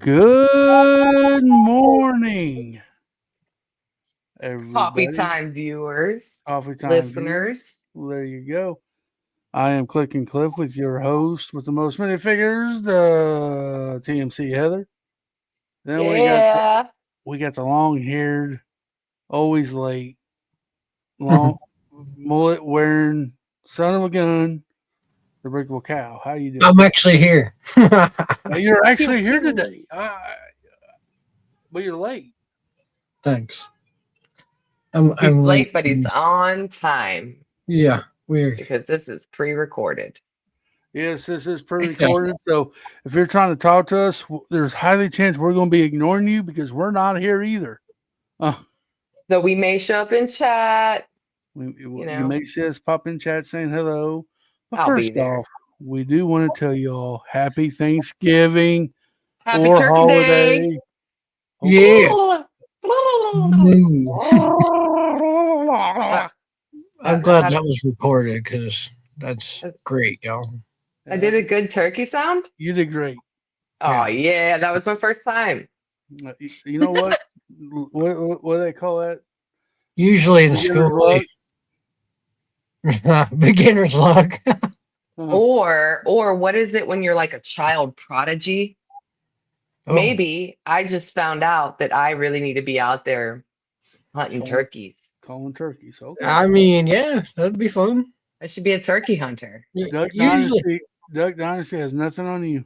Good morning, Coffee everybody. time viewers, Coffee time viewers. listeners. There you go. I am Clicking Cliff with your host with the most many figures, the TMC Heather. Then Yeah. we got the long haired, always late, long mullet wearing son of a gun, the Brickable Cow. How you doing? I'm actually here. You're Pew actually here pew. today, but you're late. Thanks. He's I'm late. late, but he's on time Yeah, weird. because this is pre-recorded. Yes, this is Yeah. pre-recorded. So if you're trying to talk to us, there's highly chance we're going to be ignoring you because we're not here either. Uh, So we may show up in chat. You you know, may see us pop in chat saying hello. But I'll be first there. off, we do want to tell you all happy Thanksgiving Happy or Turkey Day. holiday. Hopefully. Yeah. Moo. Uh, I'm I glad had that was recorded because that's great, y'all. I did Yes, a good turkey sound. you did great. Oh Yeah. yeah, that was my first time. You know what? What do they call that? Usually in school, Beginner's luck. beginner's luck. Uh, Or what is it when you're like a child prodigy? Oh, Maybe I just found out that I really need to be out there hunting calling, turkeys. calling turkeys. Okay. I mean, yeah, that'd be fun. I should be a turkey hunter. Duck Usually, Dynasty. Duck Dynasty has nothing on you.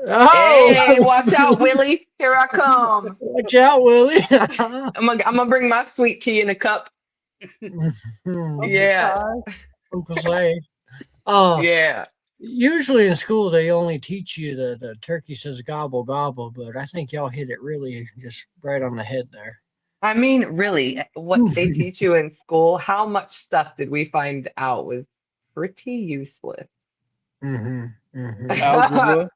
Hey, oh, watch out, Willie. Here I come. watch out, Willie. I'm gonna bring my sweet tea in a cup. Yeah, Uncle Say. Uh, yeah. Usually in school, they only teach you the turkey says gobble gobble, but I think y'all hit it really just right on the head there. I mean, really, what they teach you in school, how much stuff did we find out was pretty useless? hmm hmm Algebra.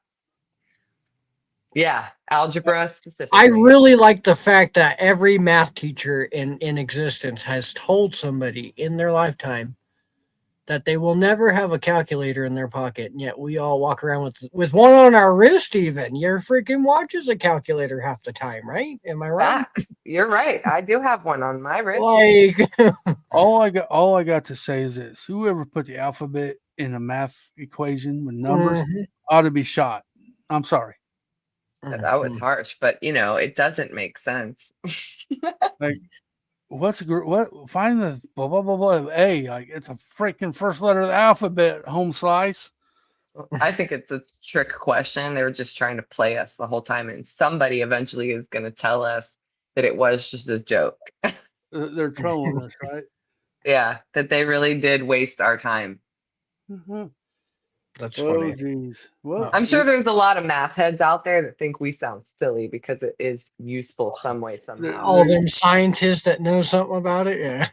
Yeah, algebra I specifically. really like the fact that every math teacher in existence has told somebody in their lifetime that they will never have a calculator in their pocket, and yet we all walk around with one on our wrist. Even your freaking watch is a calculator half the time, right? Am I wrong? Facts. You're right. I do have one on my wrist. Like, All I got to say is this: whoever put the alphabet in a math equation with numbers mhm, ought to be shot. I'm sorry. That was mhm. harsh, but it doesn't make sense. Like, what? Find the blah blah blah blah A. Like, it's a freaking first letter of the alphabet. Home slice. I think it's a trick question. They were just trying to play us the whole time, and somebody eventually is going to tell us that it was just a joke. They're trolling us, right? Yeah, that they really did waste our time. Mhm. That's Oh, funny. geez. Well, Oh, I'm sure there's a lot of math heads out there that think we sound silly because it is useful some way, there, somehow. all there, them scientists that know something about it, yeah.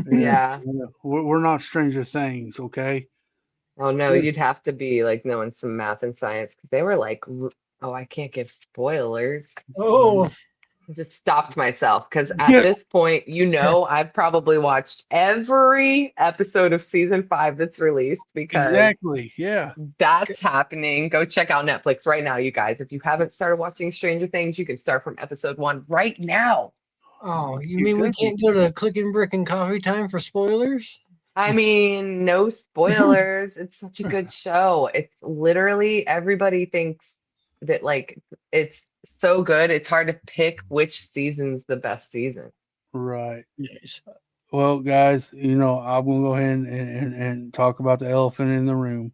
yeah, Yeah. yeah. We're not Stranger Things, okay? Oh no, Yeah. you'd have to be like knowing some math and science because they were like, oh, I can't give spoilers. Oh, I just stopped myself because at Get this point, I've probably watched every episode of season 5 that's released because exactly. Yeah. that's happening. Go check out Netflix right now, you guys. If you haven't started watching Stranger Things, you can start from episode 1 right now. oh, you You mean we could be. can't go to Clicken Bricken coffee time for spoilers? I mean, no spoilers. It's such a good show. It's literally everybody thinks that like it's so good. It's hard to pick which season's the best season. Right. Yes. Well, guys, I'm going to go ahead and talk about the elephant in the room.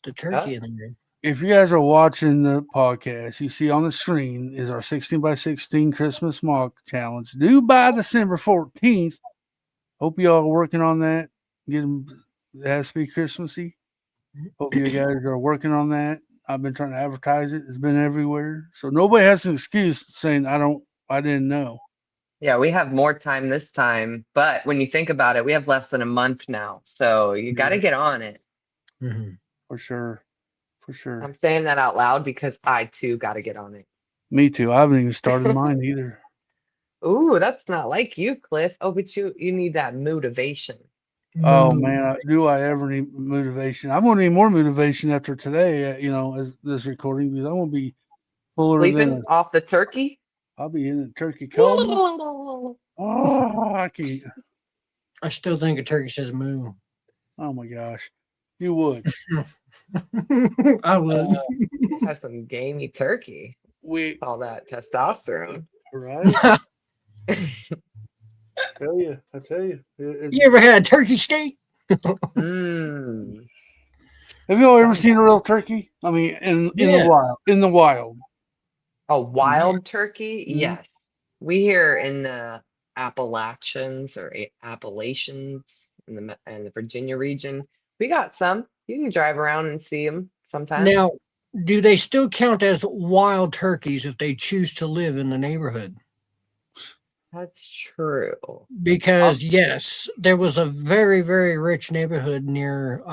The Oh, turkey in the room. If you guys are watching the podcast, you see on the screen is our 16 by 16 Christmas mock challenge due by December 14th. Hope you all are working on that. Get them, it has to be Christmassy. Hope you guys are working on that. I've been trying to advertise it. It's been everywhere. So nobody has an excuse saying I didn't know. yeah, we have more time this time, but when you think about it, we have less than a month now. So you got to Yeah, get on it. Mhm. for sure. For I'm sure. saying that out loud because I too got to get on Me too. I haven't even started it. mine either. Ooh, that's not like you, Cliff. Oh, but you need that motivation. Oh Moo. man, do I ever need motivation? I'm gonna need more motivation after today. As this recording because I'm gonna be fuller than Sleeping off the turkey? I'll be in a turkey coma. Oh, I can't. I still think a turkey says moo. Oh my gosh, you would. I would. Has some gamey turkey. We All that testosterone. right? I tell you. You ever had a turkey steak? Mm. Have you all ever seen a real turkey? I mean, in Yeah. the wild. In the wild. A wild turkey? Mhm. Yes. We here in the Appalachians or Appalachians in the Virginia region, we got some. You can drive around and see them sometimes. Now, do they still count as wild turkeys if they choose to live in the neighborhood? That's true. Because yes, there was a very, very rich neighborhood near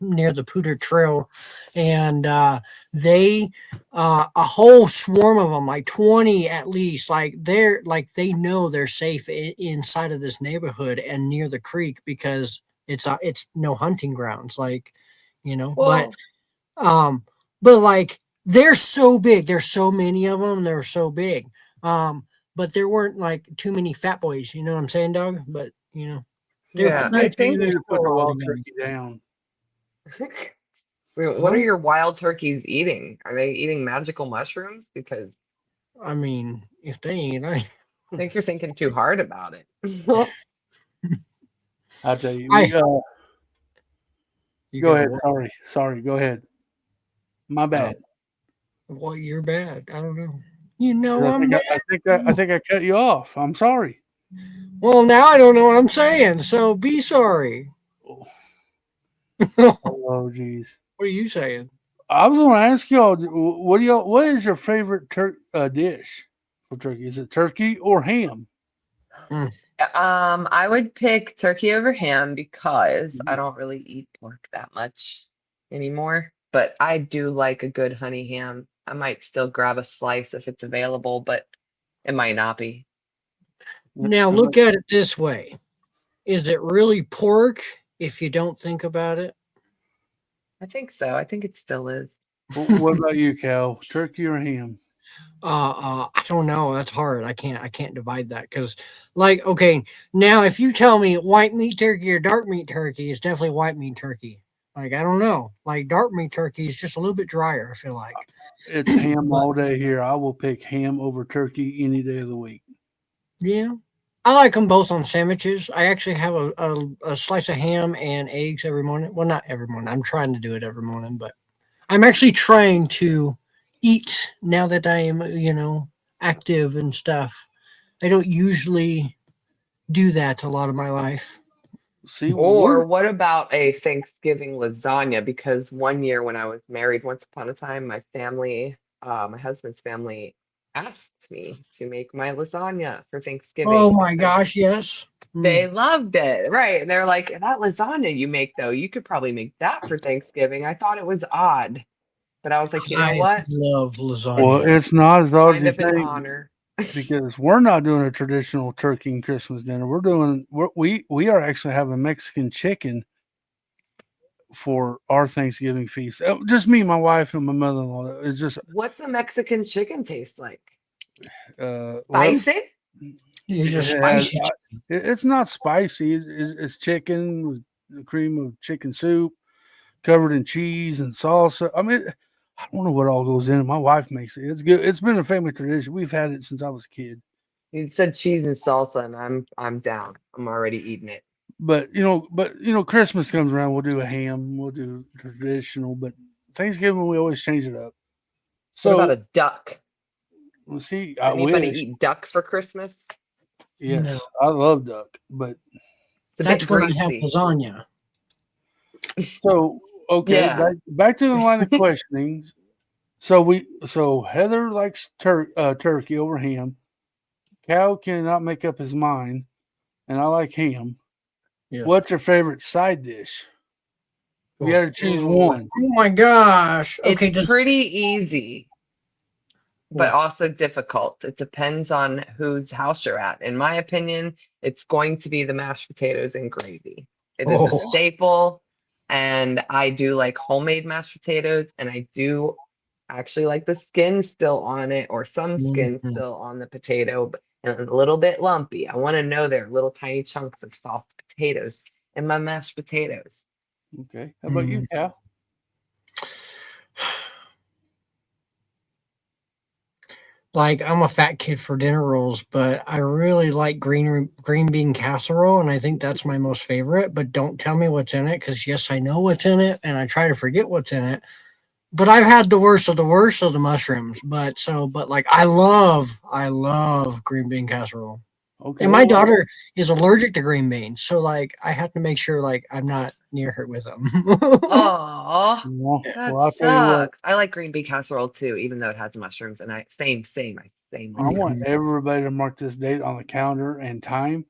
near the Pooter Trail, and they a whole swarm of them, like 20 at least, they know they're safe inside of this neighborhood and near the creek because it's no hunting grounds, Well, um, but like they're so big. There's so many of them. They're so big. But there weren't like too many fat boys. You know what I'm saying, dog? But they're yeah, You I need to, you think need to put the all wild together. turkey down. Wait, what are your wild turkeys eating? Are they eating magical mushrooms? Because I mean, if they ain't, I think you're thinking too hard about it. I tell you. I you Go gotta ahead. work. Sorry. Go ahead. My bad. Well, you're bad. I don't know. You know, I I'm think bad. I think I cut you off. I'm sorry. Well, now I don't know what I'm saying. So be sorry. What Oh, jeez. are you saying? I was going to ask y'all, what is your favorite dish for turkey? Is it turkey or ham? I would pick turkey over ham because I Mhm. don't really eat pork that much anymore. But I do like a good honey ham. I might still grab a slice if it's available, but it might not be. Now look at it this way. Is it really pork if you don't think about it? I think so. I think it still is. What about you, Cal? Turkey or ham? I don't know. That's hard. I can't divide that because, like, okay, now if you tell me white meat turkey or dark meat turkey, it's definitely white meat turkey. Like, I don't know. Like, dark meat turkey is just a little bit drier, I feel like. It's ham But all day here. I will pick ham over turkey any day of the week. yeah, I like them both on sandwiches. I actually have a slice of ham and eggs every morning. Well, not every morning. I'm trying to do it every morning, but I'm actually trying to eat now that I am, active and stuff. I don't usually do that a lot of my life. See, Or what about a Thanksgiving lasagna? Because one year when I was married, once upon a time, my family, my husband's family asked me to make my lasagna for Oh Thanksgiving my because gosh, yes. they loved it. Right. And they're like, that lasagna you make, though, you could probably make that for Thanksgiving. I thought it was odd, but I was like, you know I what? love well, lasagna. it's not as bad as Kind you of an think honor. because we're not doing a traditional turkey and Christmas dinner. We are actually having Mexican chicken for our Thanksgiving feast. Just me, my wife, and my mother-in-law. It's just What's a Mexican chicken taste like? well, Spicy? It's just it has, spicy. it's not spicy. It's chicken with the cream of chicken soup covered in cheese and salsa. I mean, I don't know what all goes in it. My wife makes it. It's good. It's been a family tradition. We've had it since I was a kid. You said cheese and salsa, and I'm down. I'm already eating it. Christmas comes around. We'll do a ham. We'll do traditional. But Thanksgiving, we always change it up. What about So a duck? we'll see. Does I anybody wish. eat duck for Christmas? No, Yes, I love duck. But It's a bit that's when I have greasy. lasagna. so okay, Yeah. back to the line of questioning. So Heather likes turkey over ham. Cal cannot make up his mind, and I like ham. Yes. What's your favorite side dish? If you Oh, had to choose Ooh, one, my gosh. it's Okay, just pretty easy, but what? also difficult. It depends on whose house you're at. In my opinion, it's going to be the mashed potatoes and gravy. It is a Oh, staple, and I do like homemade mashed potatoes, and I do actually like the skin still on it or some skin Mhm. still on the potato and a little bit lumpy. I want to know there are little tiny chunks of soft potatoes in my mashed potatoes. Okay. How about you, Mm. Cal? Like I'm a fat kid for dinner rolls, but I really like green bean casserole, and I think that's my most favorite. But don't tell me what's in it, because yes, I know what's in it, and I try to forget what's in it. But I've had the worst of the mushrooms. But like I love green bean casserole. And Okay. my daughter is allergic to green beans, so like I have to make sure like I'm not near her with them. Oh, Well, that I'll tell you what. sucks. I like green bean casserole too, even though it has mushrooms. And I same I here. want Mhm. everybody to mark this date on the calendar and time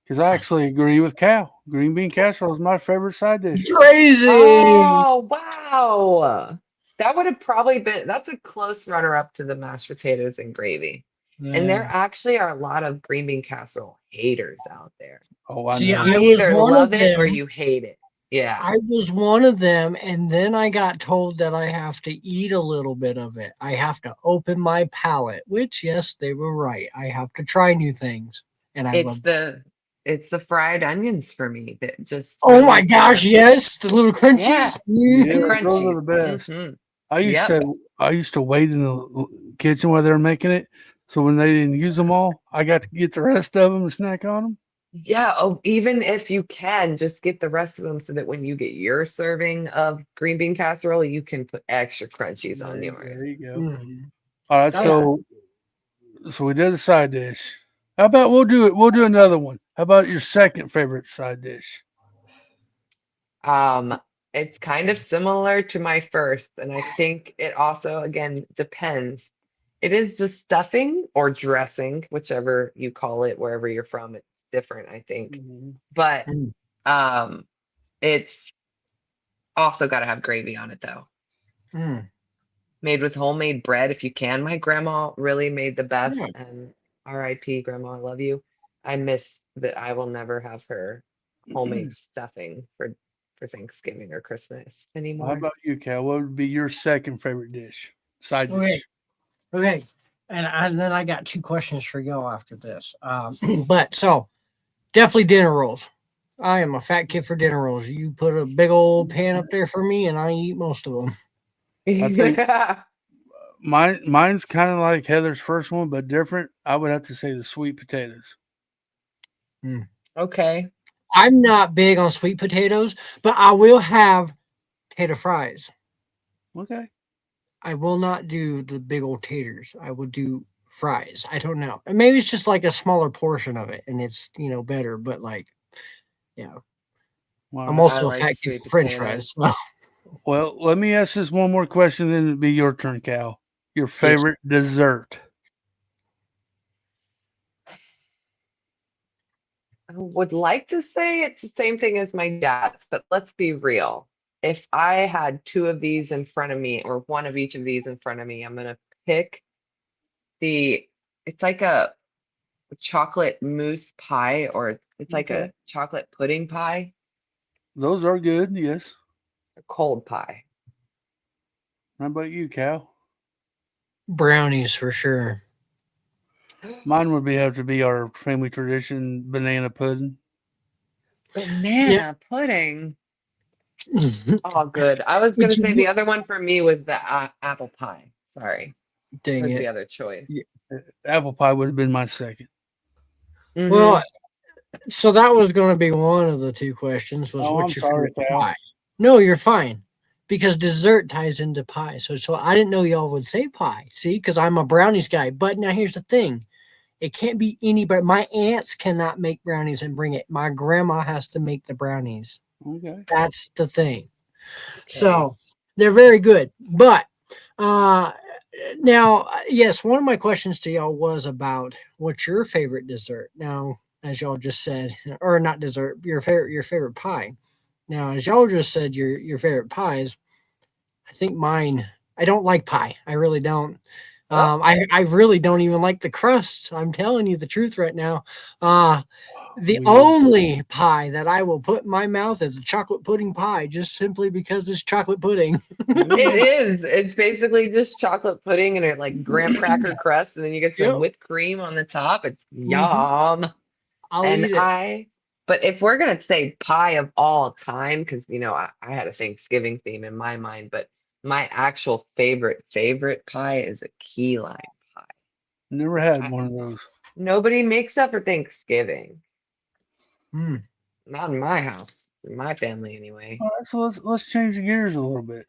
because I actually agree with Cal. Green bean casserole is my favorite side dish. Crazy. Oh, wow. That would have probably been, that's a close runner-up to the mashed potatoes and gravy. And there Yeah. actually are a lot of green bean casserole haters out there. Oh, I See, know. You I was either one of love it or them. you hate it. Yeah. I was one of them, and then I got told that I have to eat a little bit of it. I have to open my palate, which yes, they were right. I have to try new things, and I It's love. the fried onions for me that just Oh my really gosh, yes, the little yeah, crunchies. the Yeah, Mhm. those are crunchy. the best. Hmm. I used Yep. to I used to wait in the kitchen while they were making it. So when they didn't use them all, I got to get the rest of them and snack on them. Yeah, oh, even if you can, just get the rest of them so that when you get your serving of green bean casserole, you can put extra crunchies on yours. There you go. Mhm. All right, That was so we did a side dish. How about we'll do it? We'll do another one. How about your second favorite side dish? Um, it's kind of similar to my first, and I think it also, again, depends. It is the stuffing or dressing, whichever you call it, wherever you're from, it's different, I think. Mhm. But mm, um, it's also got to have gravy on it, though. mm. Made with homemade bread if you can. My grandma really made the Yeah. best, and RIP, Grandma, I love you. I miss that I will never have her homemade stuffing for Thanksgiving or Christmas How anymore. about you, Cal? What would be your second favorite dish? Side Okay, dish. okay, and then I got two questions for y'all after this. But so definitely dinner rolls. I am a fat kid for dinner rolls. You put a big old pan up there for me, and I eat most of them. I think Yeah. mine's kind of like Heather's first one, but different. I would have to say the sweet potatoes. Okay. I'm not big on sweet potatoes, but I will have tater fries. Okay. I will not do the big old taters. I will do fries. I don't know. And maybe it's just like a smaller portion of it and it's, better. But like, yeah, All I'm right. I also a like fat kid sweet for French potatoes. fries. So, Well, let me ask this one more question, then it'll be your turn, Cal. Your yes. favorite dessert? I would like to say it's the same thing as my dad's, but let's be real. If I had two of these in front of me or one of each of these in front of me, I'm gonna pick the, it's like a chocolate mousse pie or it's like Okay. a chocolate pudding pie, Those are good. Yes. a cold pie. How about you, Cal? Brownies for sure. Mine would be have to be our family tradition, banana pudding. Yeah. Banana pudding. Oh, good. I was Would gonna say the you other one for me was the apple pie. Sorry, dang was the it. other choice. Yeah. Apple pie would have been my second. Well, Mm-hmm. so that was going to be one of the two questions was Oh, I'm what's your sorry, favorite Cal. pie? No, you're fine. Because dessert ties into pie. So I didn't know y'all would say pie. See, because I'm a brownies guy. But now here's the thing. It can't be anybody. My aunts cannot make brownies and bring it. My grandma has to make the brownies. Okay. That's the thing. Okay. So they're very good. But uh now, yes, one of my questions to y'all was about what's your favorite dessert. Now, as y'all just said, or not dessert, your favorite pie. Now, as y'all just said, your favorite pies. I think mine. I don't like pie. I really don't. Oh, I really don't even like the crust. I'm telling you the truth right now. Uh, The Weird. only pie that I will put in my mouth is a chocolate pudding pie, just simply because it's chocolate pudding. It is. It's basically just chocolate pudding and a like graham cracker crust, and then you get some Yep. whipped cream on the top. It's Mhm. yum. I'll And eat it. but if we're gonna say pie of all time, because I had a Thanksgiving theme in my mind, but my actual favorite pie is a key lime pie. Never had I, one of those. nobody makes that for Thanksgiving. Mm. Not in my house, in my family anyway. All right, so let's change the gears a little bit.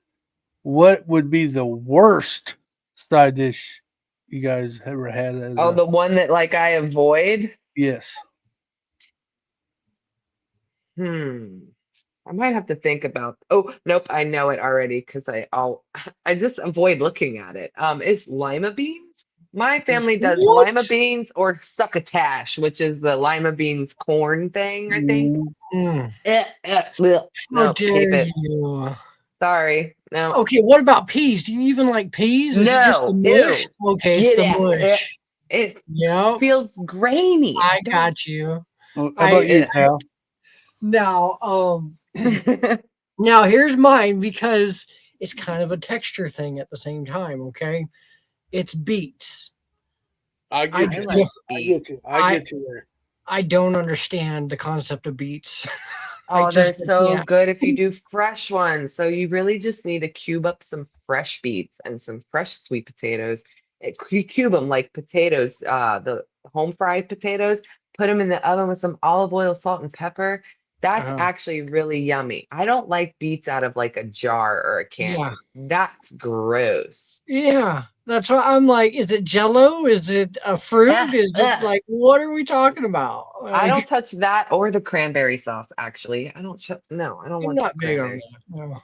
What would be the worst side dish you guys ever had as Oh, a the one that like I avoid? yes? Hmm. I might have to think about. Oh, nope, I know it already because I just avoid looking at it. It's lima beans. My family does lima What? beans or succotash, which is the lima beans corn thing, I think. Mm, Mm. Bleh. How No, keep dare it. you? Sorry. No. Okay, what about peas? Do you even like peas? Is it just the No. mush? Ew. Okay, it's Get the out. mush. It Yep, feels grainy. I I don't. got you. how about I you, Cal? now Ugh. now here's mine because it's kind of a texture thing at the same time, okay? It's beets. I I get I you. do, like I beets. get you. I I get you there. I don't understand the concept of beets. I Oh, they're just so can't. good if you do fresh ones. So you really just need to cube up some fresh beets and some fresh sweet potatoes. You cube them like potatoes, the home fried potatoes. Put them in the oven with some olive oil, salt, and pepper. That's Uh, actually really yummy. I don't like beets out of like a jar or a can yeah, because that's gross. yeah. That's why I'm like, is it Jello? Is it a fruit? Ugh, Is it ugh. like what are we talking about? I don't Like, touch that or the cranberry sauce, actually. No, I don't I'm want the not big on cranberry. that. No.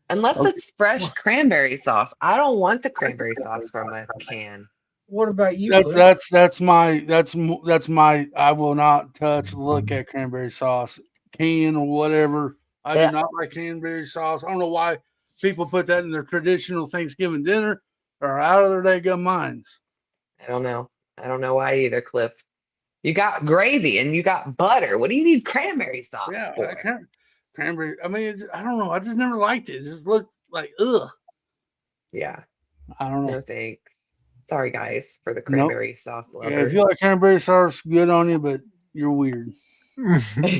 Unless Okay. it's fresh cranberry sauce. I don't want the cranberry sauce from a can. What about you, That's Cliff? that's that's my that's my. I will not touch, look at cranberry sauce, can or whatever. I do Yeah, not like cranberry sauce. I don't know why people put that in their traditional Thanksgiving dinner or out of their daggum minds. I don't know. I don't know why either, Cliff. You got gravy and you got butter. What do you need cranberry sauce Yeah, I for? can't cranberry. I mean, I don't know. I just never liked it. It just looked like ugh. Yeah, I don't know. no thanks. Sorry, guys, for the Nope. cranberry sauce Yeah, if lovers. you like cranberry sauce, good on you, but you're weird.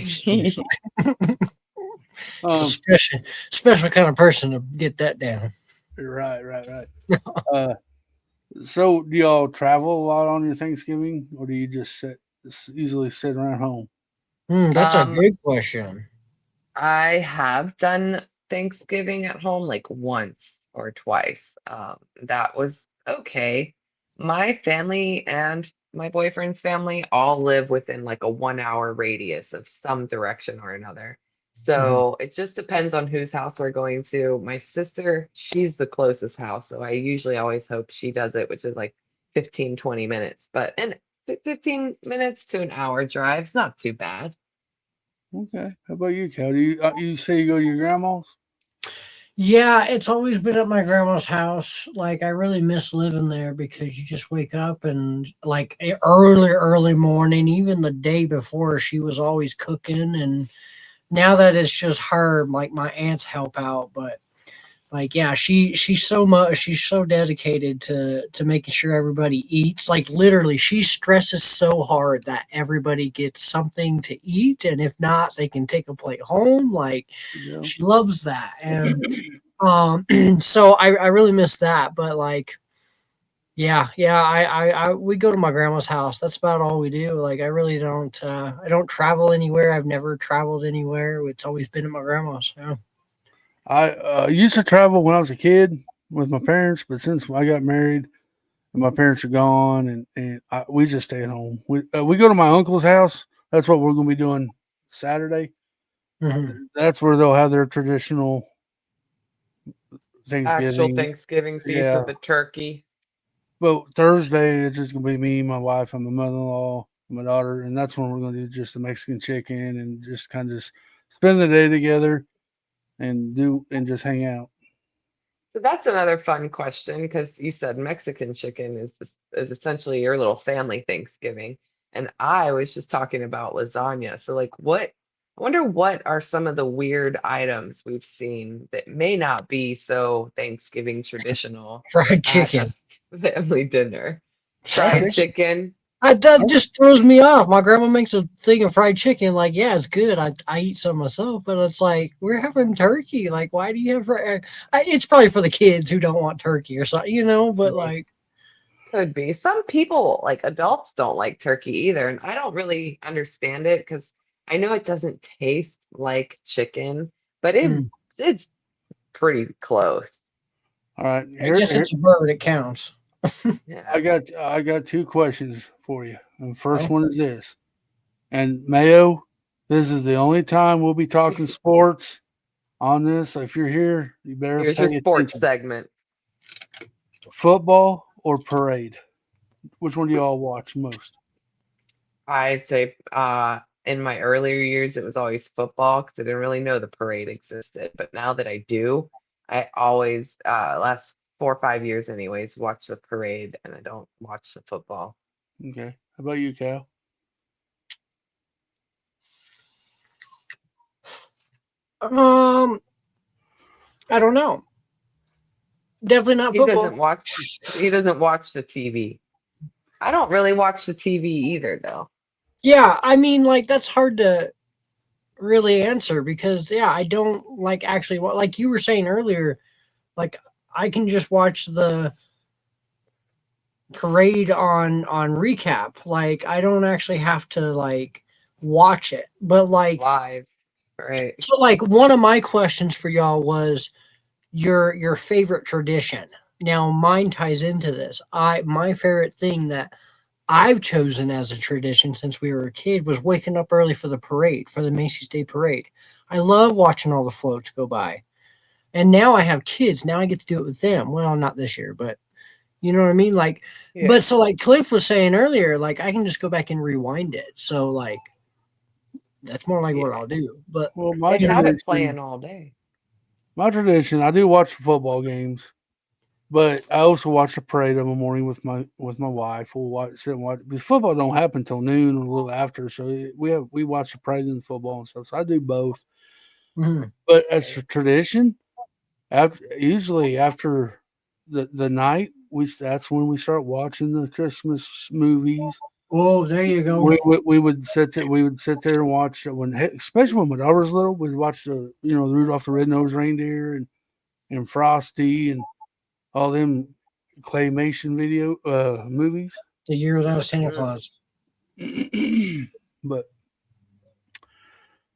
Seriously. It's a Um, special kind of person to get that down. right. Uh, so do y'all travel a lot on your Thanksgiving, or do you just easily sit around home? That's a Um, good question. I have done Thanksgiving at home like once or twice. That was okay. My family and my boyfriend's family all live within like a 1 hour radius of some direction or another. Mhm. So it just depends on whose house we're going to. My sister, she's the closest house. So I usually always hope she does it, which is like 15, 20 minutes. But and 15 minutes to an hour drive's not too bad. Okay. How about you, Cal? Do you say you go to your grandma's? Yeah, it's always been at my grandma's house. Like, I really miss living there because you just wake up and, like, early morning, even the day before, she was always cooking. And now that it's just her, like, my aunts help out. But, like, yeah, she's so dedicated to making sure everybody eats. Like, literally, she stresses so hard that everybody gets something to eat. And if not, they can take a plate home. Like, Yeah. she loves that. And, so I really miss that, but like, yeah, we go to my grandma's house. That's about all we do. Like, I really I don't travel anywhere. I've never traveled anywhere. It's always been at my grandma's. Yeah. I used to travel when I was a kid with my parents, but since I got married and my parents are gone, and we just stay at home. We go to my uncle's house. That's what we're going to be doing Saturday. Hmm. That's where they'll have their traditional Actual Thanksgiving. Thanksgiving feast Yeah. with the turkey. But Thursday, it's just going to be me, my wife, and my mother in law, my daughter. And that's when we're going to do just the Mexican chicken and just kind of just spend the day together and just hang out. So that's another fun question because you said Mexican chicken is essentially your little family Thanksgiving. and I was just talking about lasagna. So like I wonder what are some of the weird items we've seen that may not be so Thanksgiving traditional Fried at chicken. a family dinner. Okay. Fried chicken. That just throws me off. My grandma makes a thing of fried chicken. Like, yeah, it's good. I eat some myself, but it's like we're having turkey. Like, why do you have? It's probably for the kids who don't want turkey or something, you know. But like, Could be. Some people, like adults, don't like turkey either. And I don't really understand it because I know it doesn't taste like chicken, but mm, it's pretty close. All right. I guess it's a bird. It counts. Yeah. I got two questions for you. And the first Okay. one is this. And Mayo, this is the only time we'll be talking sports on this. So if you're here, you better Here's your pay sports attention. segment. Football or parade? Which one do y'all watch most? I'd say in my earlier years it was always football because I didn't really know the parade existed. But now that I do, I always last 4 or 5 years anyways, watch the parade and I don't watch the football. Okay. How about you, Cal? Um, I don't know. Definitely not He doesn't football. watch he doesn't watch the TV. I don't really watch the TV either though. Yeah, I mean, like that's hard to really answer because yeah, I don't like actually what like you were saying earlier. Like I can just watch the parade on recap. Like I don't actually have to like watch it. But like Live, right? so like one of my questions for y'all was your favorite tradition. Now mine ties into this. My favorite thing that I've chosen as a tradition since we were a kid was waking up early for the parade, for the Macy's Day Parade. I love watching all the floats go by. And now I have kids. Now I get to do it with them. Well, not this year, but you know what I mean? Like, Yeah. but so like Cliff was saying earlier, like I can just go back and rewind it. So like that's more like Yeah. what I'll do. But Well, They have it playing all day. I do watch the football games, but I also watch the parade in the morning with my wife. We'll sit and watch because football don't happen till noon or a little after. So we watch the parade and football and stuff. So I do both. mhm. But as a tradition, usually after the night, that's when we start watching the Christmas movies. Oh, there you go. We would sit there and watch especially when my daughter was little. We'd watch the Rudolph the Red-Nosed Reindeer and Frosty and all them claymation video movies. The year without Santa Mm. Claus. But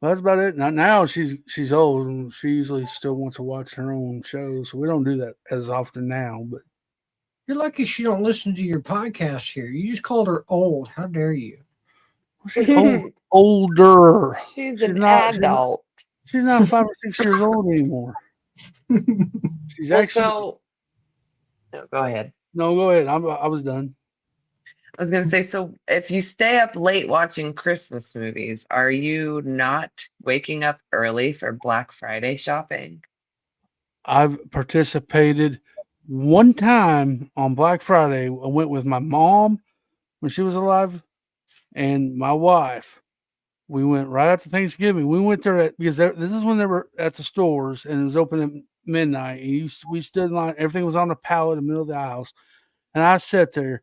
that's about it. Now she's old and she usually still wants to watch her own shows, so we don't do that as often now. But You're lucky she don't listen to your podcast here. You just called her old. How dare you? she's older. She's She's an not. adult. She's not 5 or 6 years old anymore. She's Well, actually so no, go ahead. no. Go ahead. I was done. I was gonna say, so if you stay up late watching Christmas movies, are you not waking up early for Black Friday shopping? I've participated one time on Black Friday. I went with my mom when she was alive and my wife. We went right after Thanksgiving. We went there because this is when they were at the stores and it was open at midnight. And we stood in line. Everything was on a pallet in the middle of the house. And I sat there.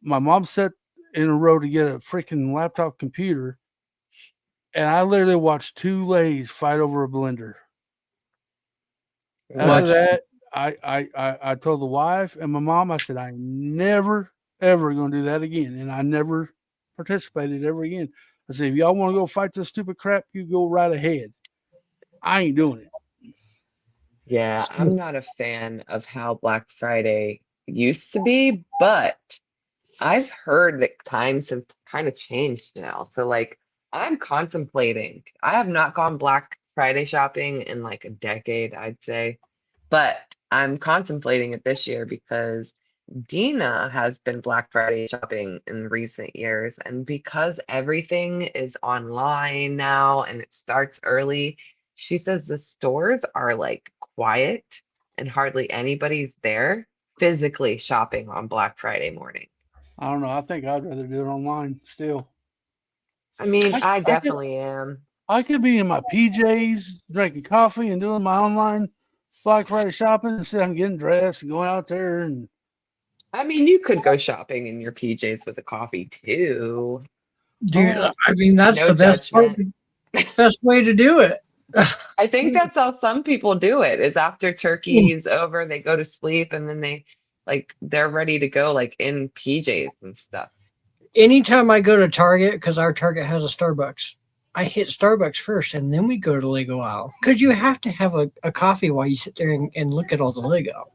My mom sat in a row to get a freaking laptop computer. And I literally watched two ladies fight over a blender. After Watch. that, I told the wife and my mom, I said, I never, ever going to do that again. And I never participated ever again. I said, if y'all want to go fight this stupid crap, you go right ahead. I ain't doing it. Yeah, I'm not a fan of how Black Friday used to be, but I've heard that times have kind of changed now. So like I'm contemplating. I have not gone Black Friday shopping in like a decade, I'd say. But I'm contemplating it this year because Dina has been Black Friday shopping in recent years. And because everything is online now and it starts early, she says the stores are like quiet and hardly anybody's there physically shopping on Black Friday morning. I don't know. I think I'd rather do it online still. I mean, I, I I could definitely am. I could be in my PJs drinking coffee and doing my online Black Friday shopping instead of getting dressed and going out there and I mean, you could go shopping in your PJs with a coffee too. Dude, oh, I mean, that's No the best part, judgment. best way to do it. I think that's how some people do it, is after turkey's over, they go to sleep and then they're ready to go like in PJs and stuff. Anytime I go to Target, because our Target has a Starbucks, I hit Starbucks first and then we go to Lego aisle. Because you have to have a coffee while you sit there and look at all the Lego.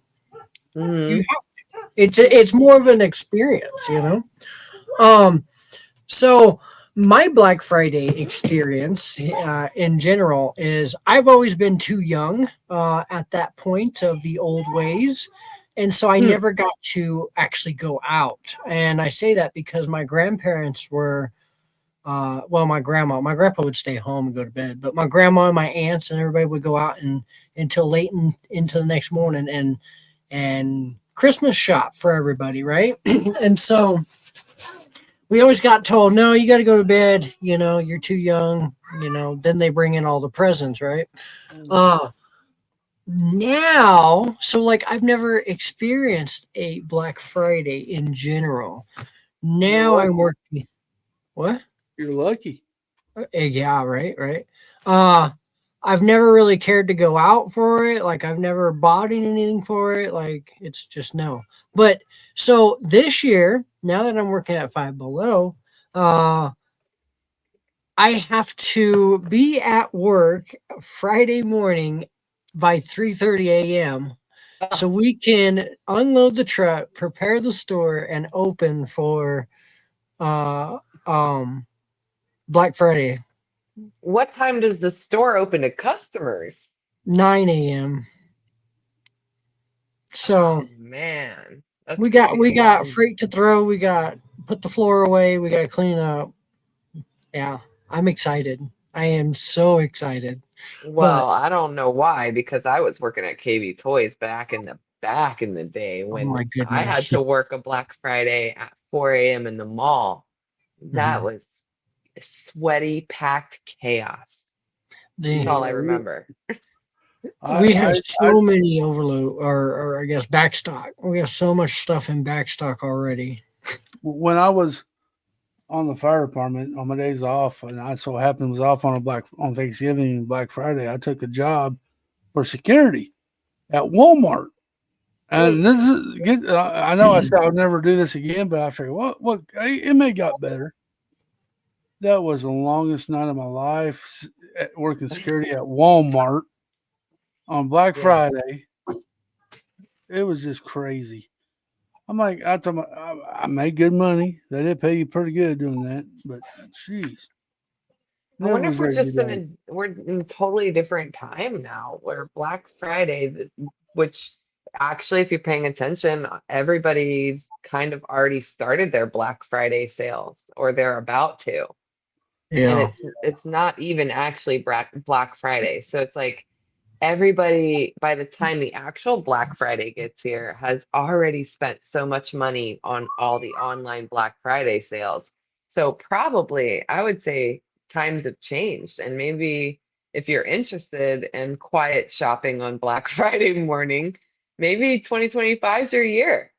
You Hmm. have to. It's more of an experience, you know? So my Black Friday experience in general is I've always been too young at that point of the old ways. And so I Hmm. never got to actually go out. And I say that because my grandparents were, my grandpa would stay home and go to bed, but my grandma and my aunts and everybody would go out and until into the next morning and Christmas shop for everybody, right? And so we always got told, no, you got to go to bed. You know, you're too young. You know, then they bring in all the presents, right? Uh, Now, so like I've never experienced a Black Friday in general. you're Now I'm lucky. working. What? You're lucky. Yeah, right. Uh, I've never really cared to go out for it. Like I've never bought anything for it. Like it's just no. But so this year, now that I'm working at Five Below, uh, I have to be at work Friday morning by 3:30 a.m. so Ah, we can unload the truck, prepare the store, and open for uh, um, Black Friday, what time does the store open to customers? 9 a.m. Oh So man, that's we gonna got be a we got long. freight to throw. We got put the floor away. We got to clean up. Yeah, I'm excited. I am so excited. But Well, I don't know why, because I was working at KB Toys back in the day oh when my I had goodness. to work a Black Friday at 4 a.m. in the mall. That Mhm. was sweaty, packed chaos. That's The all I Yeah, remember. We have I so many overload, or I guess backstock. We have so much stuff in backstock already. when I was on the fire department on my days off, and I so happened was off on Thanksgiving and Black Friday. I took a job for security at Walmart, Mm. and this is I know I said I would never do this again, but I figured, what it may got better. That was the longest night of my life working security at Walmart on Black Yeah. Friday. It was just crazy. I'm like, I made good money. They did pay you pretty good doing that, but jeez, I never wonder was if we're ready to just get out. we're in a totally different time now, where Black Friday, which actually, if you're paying attention, everybody's kind of already started their Black Friday sales, or they're about to. And Yeah. it's not even actually Black Friday. So it's like everybody, by the time the actual Black Friday gets here, has already spent so much money on all the online Black Friday sales. So probably I would say times have changed. And maybe if you're interested in quiet shopping on Black Friday morning, maybe 2025 is your year.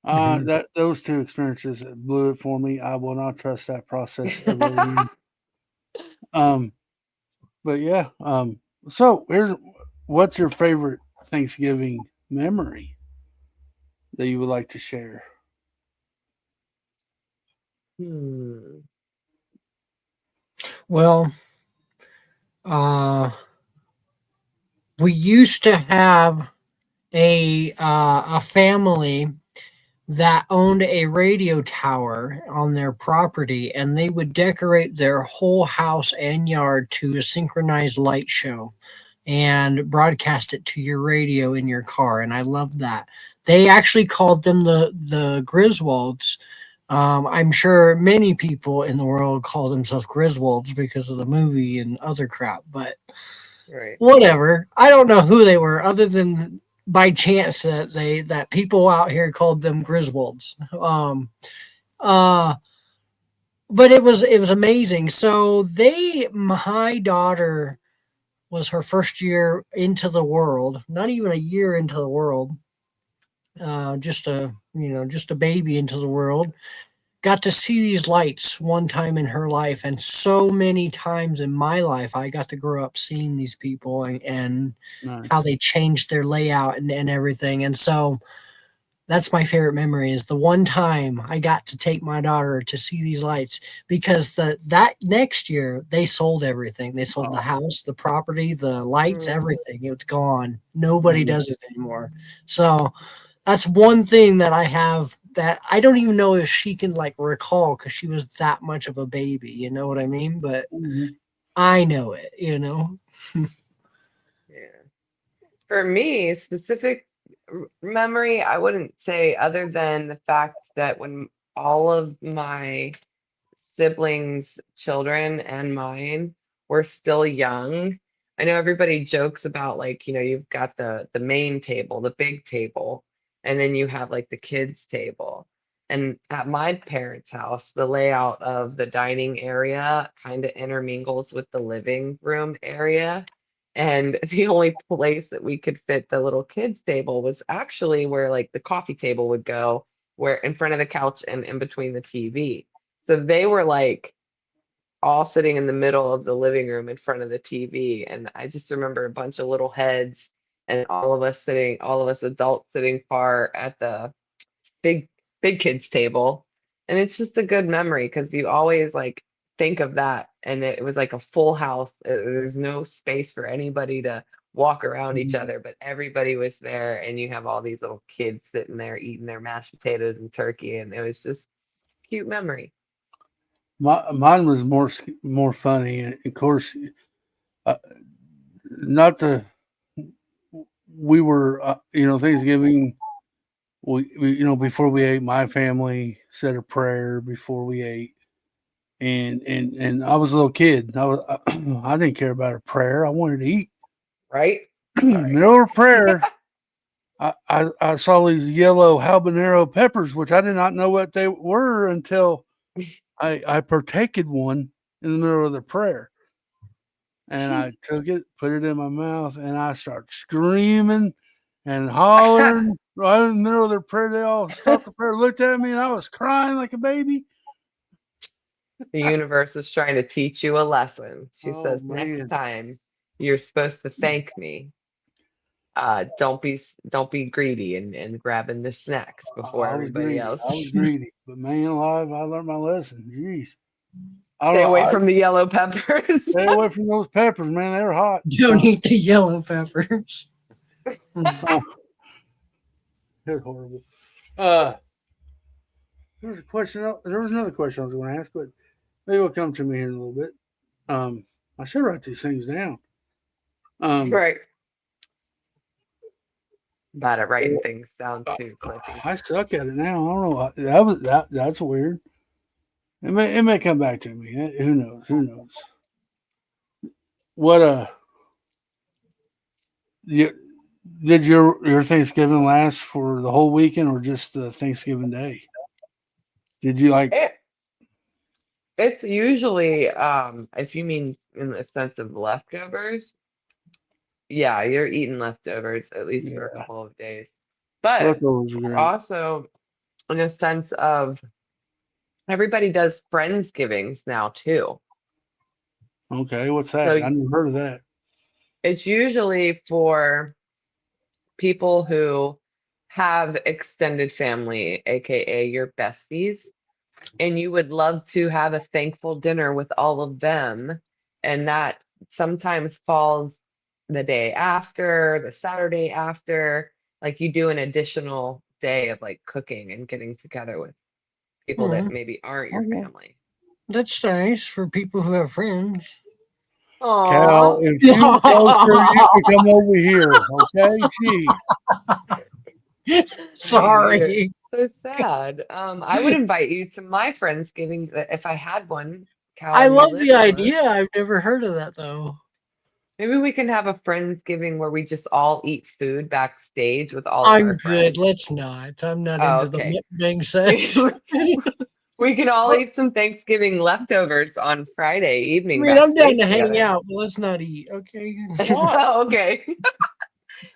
Mhm. That those two experiences blew it for me. I will not trust that process ever again. Um, but yeah. So here's what's your favorite Thanksgiving memory that you would like to share? Hmm. Well, uh, we used to have a family that owned a radio tower on their property, and they would decorate their whole house and yard to a synchronized light show and broadcast it to your radio in your car. And I loved that. They actually called them the Griswolds. I'm sure many people in the world call themselves Griswolds because of the movie and other crap, but Right. whatever. I don't know who they were other than by chance that people out here called them Griswolds. Uh, but it was amazing. So my daughter was her first year into the world, not even a year into the world, just a baby into the world. Got to see these lights one time in her life, and so many times in my life, I got to grow up seeing these people and Nice. how they changed their layout and everything. And so that's my favorite memory is the one time I got to take my daughter to see these lights because that next year they sold everything. They sold the Oh, house, the property, the lights, Mm. everything. It was gone. Nobody mm, does it anymore. So that's one thing that I have that I don't even know if she can like recall because she was that much of a baby. You know what I mean? But mhm. I know it. Yeah. For me, specific memory, I wouldn't say other than the fact that when all of my siblings, children, and mine were still young. I know everybody jokes about like, you've got the main table, the big table, and then you have like the kids table. And at my parents' house, the layout of the dining area kind of intermingles with the living room area. And the only place that we could fit the little kids table was actually where like the coffee table would go, where in front of the couch and in between the TV. So they were like all sitting in the middle of the living room in front of the TV. And I just remember a bunch of little heads and all of us adults sitting far at the big, big kids table. And it's just a good memory because you always like think of that. And it was like a full house. There's no space for anybody to walk around each Mhm. other, but everybody was there. And you have all these little kids sitting there eating their mashed potatoes and turkey. And it was just cute memory. Mine was more funny, and of course, uh, not the we were Thanksgiving. Before we ate, my family said a prayer before we ate, and I was a little kid. I didn't care about a prayer. I wanted to eat. Right? Sorry. Middle of prayer, I saw these yellow habanero peppers, which I did not know what they were until I partaked one in the middle of the prayer. And I took it, put it in my mouth, and I started screaming and hollering right in the middle of their prayer. They all stopped the prayer, looked at me, and I was crying like a baby. The universe is trying to teach you a lesson. She Oh says, next man, time you're supposed to thank me. Don't be greedy and grabbing the snacks before I was everybody greedy. else. I was greedy, but man, alive, I learned my lesson. Jeez, I don't Stay know. away I from the yellow peppers. stay away from those peppers, man. They were hot. Don't eat the yellow peppers. Oh, they're horrible. Uh, there was a question. There was another question I was going to ask, but maybe it'll come to me in a little bit. Um, I should write these things down. Um, Right. Bad at writing things down too, Cliffy. I suck at it now. I don't know. That was that. That's weird. It may come back to me. Who knows? Who knows? What you, did your Thanksgiving last for the whole weekend or just the Thanksgiving day? Did you like? It, it's usually, if you mean in the sense of leftovers, yeah, you're eating leftovers at least for a Yeah, couple of days. But leftovers are great. also in a sense of everybody does Friendsgivings now too. Okay, what's that? So I never heard of that. it's usually for people who have extended family, aka your besties, and you would love to have a thankful dinner with all of them. And that sometimes falls the day after, the Saturday after, like you do an additional day of like cooking and getting together with people that Hmm. maybe aren't your Okay. family. That's nice for people who have friends. Cal, Aw. if you were closer, you could come over here. Okay, jeez. You're Sorry. so sad. I would invite you to my Friendsgiving if I had one, Cal, I and you love the lived close. idea. I've never heard of that though. Maybe we can have a Friendsgiving where we just all eat food backstage with all of I'm our good. friends. Let's not. I'm not Oh, into the okay. mukbang sesh. We can all eat some Thanksgiving leftovers on Friday I evening mean, I'm down backstage to hang together. out, but let's not eat, okay? Why? Oh, okay.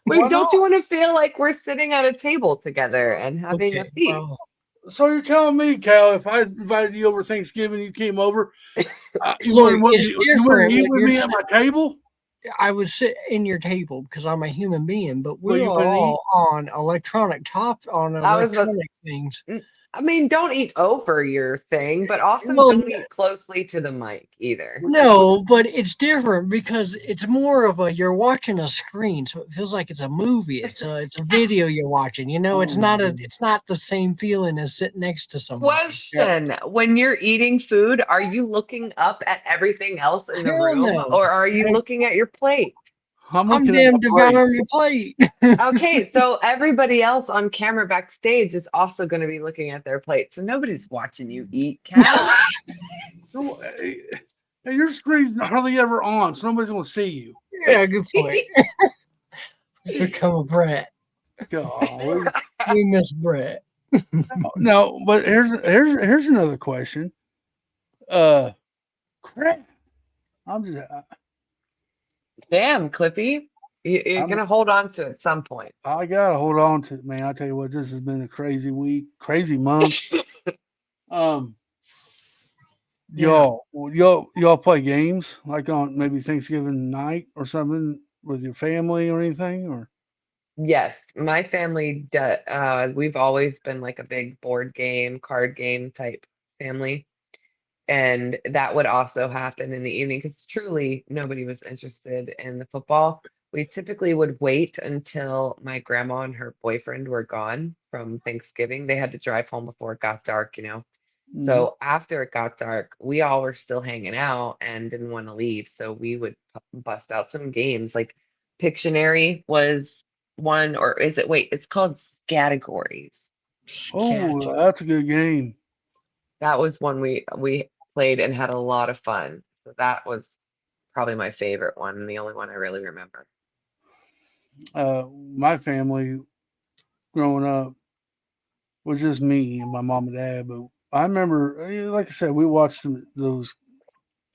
Why Wait, don't you not? want to feel like we're sitting at a table together and having Okay, a feast? well, So you're telling me, Cal, if I invited you over Thanksgiving, you came over, you look, wouldn't it's you wouldn't different eat when with you're me at my table? I would sit in your table because I'm a human being, but Well, we're you wouldn't eat. all on I was about electronic things. I mean, don't eat over your thing, but also Well, don't eat closely to the mic either. no, but it's different because it's more of a you're watching a screen, so it feels like it's a movie. It's a video you're watching. Oh, It's not the same feeling as sitting next to somebody. yeah. Question: when you're eating food, are you looking up at everything else in the Hell room, no. or are you looking at your plate? I'm I'm looking at my damn plate. devouring your plate. Okay, so everybody else on camera backstage is also going to be looking at their plate. So nobody's watching you eat, Cal. No, hey, your screen's hardly ever on, so nobody's gonna see you. Yeah, good point. Become a brat. Golly. We miss Brett. No, but here's another question. Uh, crap. I'm just Damn, Clippy. You're I'm going to hold on to it at some point. I gotta hold on to it, man. I tell you what, this has been a crazy week, crazy month. Um, Yeah. y'all play games like on maybe Thanksgiving night or something with your family or anything, or Yes, my family, we've always been like a big board game, card game type family. And that would also happen in the evening because truly nobody was interested in the football. We typically would wait until my grandma and her boyfriend were gone from Thanksgiving. They had to drive home before it got dark, you know. Mhm. So after it got dark, we all were still hanging out and didn't want to leave. So we would bust out some games. Like Pictionary was one, or is it, wait, it's called Scattergories. Cat. Oh, that's a good game. That was one we played and had a lot of fun. So that was probably my favorite one and the only one I really remember. My family growing up was just me and my mom and dad, but I remember, like I said, we watched those.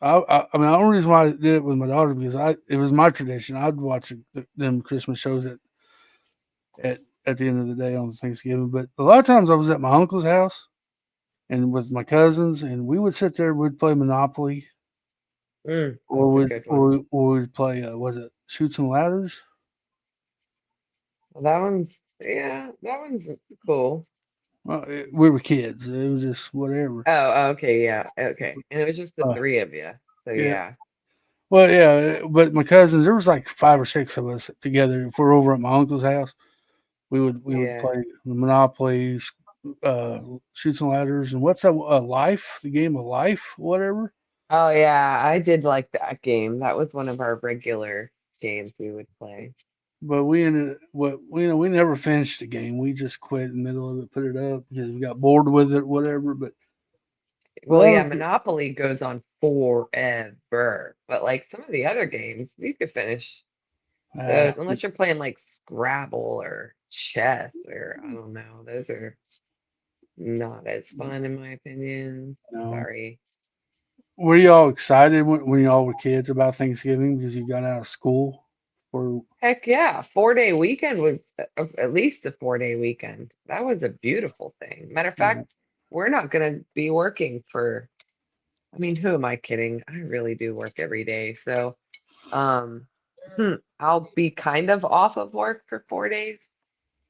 I mean, the only reason why I did it with my daughter because it was my tradition. I'd watch them Christmas shows at the end of the day on Thanksgiving. But a lot of times I was at my uncle's house and with my cousins, and we would sit there. We'd play Monopoly, or That's a would good one. or we'd play was it Shoots and Ladders? Well, that one's, yeah, that one's cool. We were kids. It was just whatever. Oh, okay, yeah, okay. And it was just the Uh, three of you. So yeah. yeah, Well, yeah, but my cousins, there was like 5 or 6 of us together. If we're over at my uncle's house, we would yeah. play Monopoly, uh, Shoots and Ladders, and what's that? Life, the game of Life, whatever. Oh yeah, I did like that game. That was one of our regular games we would play. But we never finished the game. We just quit in the middle of it, put it up because we got bored with it, whatever. But Well, that yeah, was Monopoly goes on forever, but like some of the other games, you could finish those uh, unless you're playing like Scrabble or chess or I don't know. Those are not as fun in my opinion. no. Sorry. Were y'all excited when y'all were kids about Thanksgiving because you got out of school? Or Heck yeah, 4-day weekend was at least a 4-day weekend. That was a beautiful thing. Matter of uh, fact, we're not gonna be working for, I mean, who am I kidding? I really do work every day. So, um, I'll be kind of off of work for 4 days.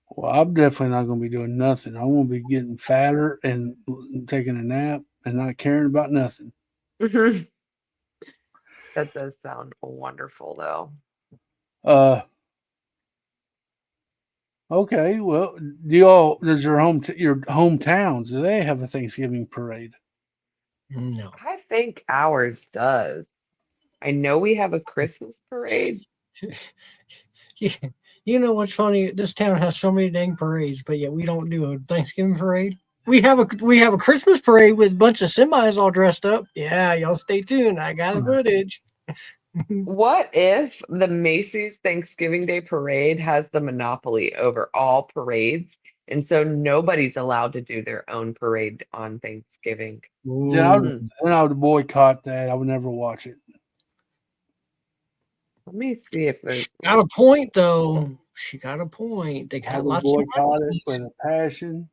well, I'm definitely not going to be doing nothing. I'm going to be getting fatter and taking a nap and not caring about nothing. That does sound wonderful, though. Uh, okay. Well, does your hometowns, do they have a Thanksgiving parade? No. I think ours does. I know we have a Christmas parade. You know what's funny? This town has so many dang parades, but yet we don't do a Thanksgiving parade. We have a Christmas parade with a bunch of semis all dressed up. Yeah, y'all stay tuned. I got footage. What if the Macy's Thanksgiving Day Parade has the monopoly over all parades, and so nobody's allowed to do their own parade on Thanksgiving? Ooh. Then I would boycott that. I would never watch it. Let me see if She there's got a point, though. She got a point. They I got would lots of boycott it money. with a passion.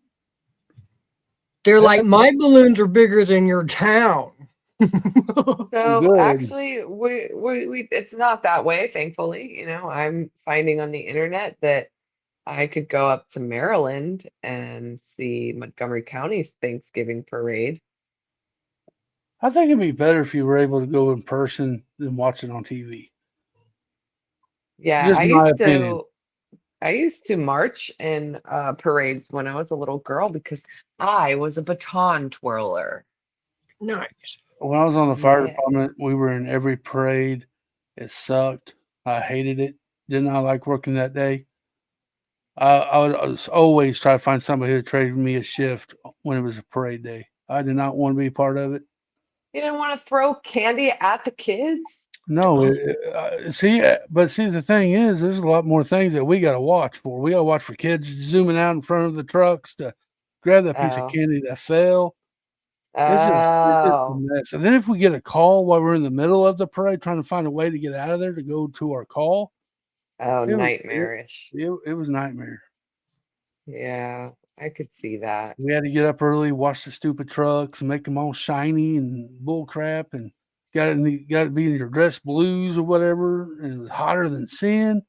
They're like, my balloons are bigger than your town. So Good. actually, we it's not that way, thankfully. I'm finding on the internet that I could go up to Maryland and see Montgomery County's Thanksgiving parade. I think it'd be better if you were able to go in person than watch it on TV. Yeah, Just my opinion. I used to march in parades when I was a little girl because I was a baton twirler. Nice. When I was on the fire Yeah. department, we were in every parade. It sucked. I hated it. Did not like working that day. I would always try to find somebody who would trade me a shift when it was a parade day. I did not want to be part of it. You didn't want to throw candy at the kids? No, but see, the thing is, there's a lot more things that we got to watch for. We got to watch for kids zooming out in front of the trucks to grab that piece of Oh. candy that fell. It's just a Oh. mess. And then if we get a call while we're in the middle of the parade, trying to find a way to get out of there to go to our call, Oh, it was nightmarish. it was nightmare. Yeah, I could see that. We had to get up early, wash the stupid trucks, and make them all shiny and bull crap, and got to be in your dress blues or whatever, and it was hotter than sin.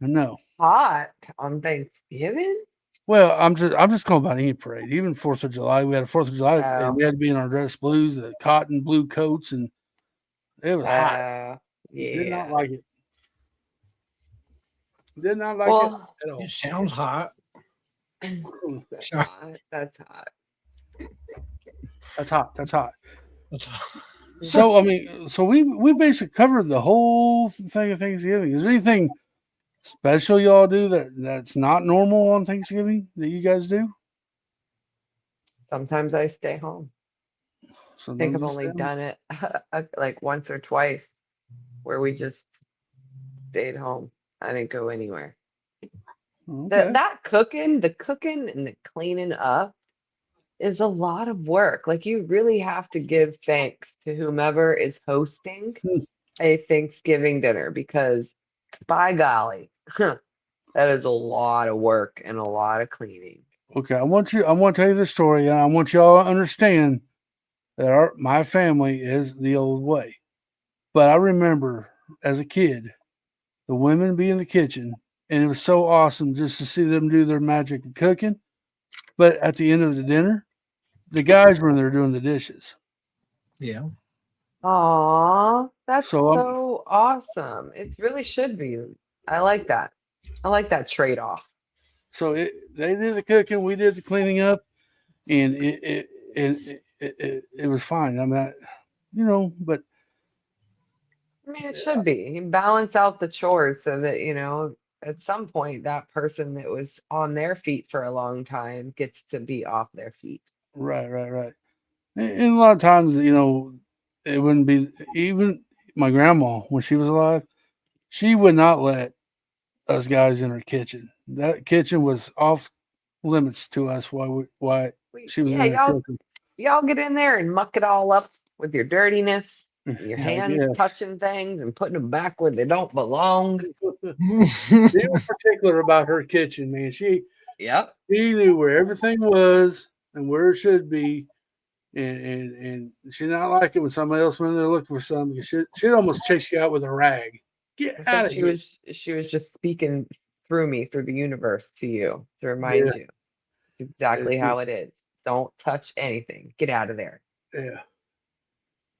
And no, Hot on Thanksgiving? well, I'm just going about any parade, even 4th of July. We had a 4th of July, and Oh, we had to be in our dress blues, the cotton blue coats, and it was hot. Did not yeah. like it. Did not like it Well, at all. It sounds hot. that's Sorry. hot. That's hot. That's hot. That's hot. That's hot. So I mean, so we basically covered the whole thing of Thanksgiving. Is there anything special y'all do that's not normal on Thanksgiving that you guys do? Sometimes I stay home. I think Sometimes I've you only stay home. done it like once or twice where we just stayed home. I didn't go anywhere. Okay. The cooking and the cleaning up is a lot of work. Like you really have to give thanks to whomever is hosting Hmm. a Thanksgiving dinner because by golly, that is a lot of work and a lot of cleaning. Okay. I want to tell you the story, and I want y'all to understand that my family is the old way. But I remember as a kid, the women be in the kitchen, and it was so awesome just to see them do their magic of cooking. But at the end of the dinner, the guys were in there doing the dishes. Yeah. Aw, that's So so awesome. It really should be. I like that. I like that trade-off. they did the cooking, we did the cleaning up, and it was fine. I mean, but I mean, it should be. You balance out the chores so that, at some point that person that was on their feet for a long time gets to be off their feet. right. And a lot of times, it wouldn't be even my grandma when she was alive. She would not let us guys in her kitchen. That kitchen was off limits to us. Why she was in Yeah, there cooking? y'all get in there and muck it all up with your dirtiness, and your Yeah, I hands guess. touching things and putting them back where they don't belong. She was particular about her kitchen, man. Yep. She knew where everything was and where it should be, and she did not like it when somebody else went in there looking for something. She'd almost chase you out with a rag. I Get out think of here! she was just speaking through me, through the universe to you to Yeah, remind you exactly how it is. Don't touch anything. Get out of there. yeah.